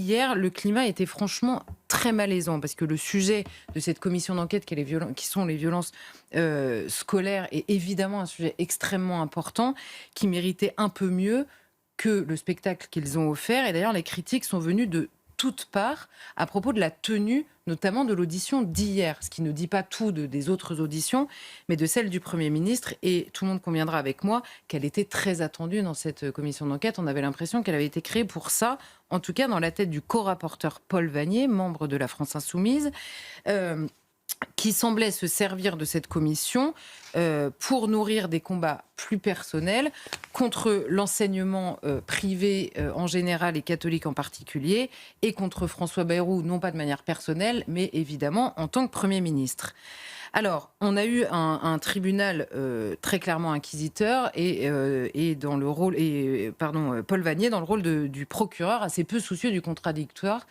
hier, le climat était franchement très malaisant parce que le sujet de cette commission d'enquête qui sont les violences scolaires est évidemment un sujet extrêmement important qui méritait un peu mieux que le spectacle qu'ils ont offert. Et d'ailleurs, les critiques sont venues de toutes parts à propos de la tenue, notamment de l'audition d'hier, ce qui ne dit pas tout des autres auditions, mais de celle du Premier ministre. Et tout le monde conviendra avec moi qu'elle était très attendue dans cette commission d'enquête. On avait l'impression qu'elle avait été créée pour ça, en tout cas dans la tête du co-rapporteur Paul Vannier, membre de la France Insoumise, qui semblait se servir de cette commission pour nourrir des combats plus personnels contre l'enseignement privé en général et catholique en particulier, et contre François Bayrou, non pas de manière personnelle, mais évidemment en tant que Premier ministre. Alors, on a eu un tribunal très clairement inquisiteur et dans le rôle, Paul Vannier dans le rôle du procureur assez peu soucieux du contradictoire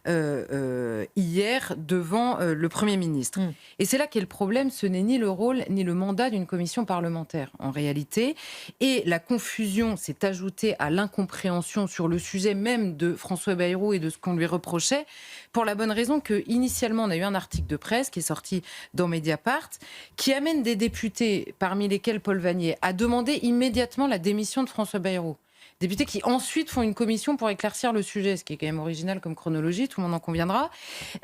hier devant le Premier ministre. Et c'est là qu'est le problème, ce n'est ni le rôle ni le mandat d'une commission parlementaire en réalité. Et la confusion s'est ajoutée à l'incompréhension sur le sujet même de François Bayrou et de ce qu'on lui reprochait, pour la bonne raison qu'initialement on a eu un article de presse qui est sorti dans Mediapart, qui amène des députés, parmi lesquels Paul Vannier, à demander immédiatement la démission de François Bayrou. Députés qui ensuite font une commission pour éclaircir le sujet, ce qui est quand même original comme chronologie, tout le monde en conviendra.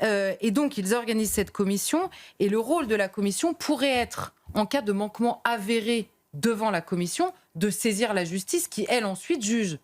Et donc ils organisent cette commission, et le rôle de la commission pourrait être, en cas de manquement avéré devant la commission, de saisir la justice qui, elle, ensuite juge.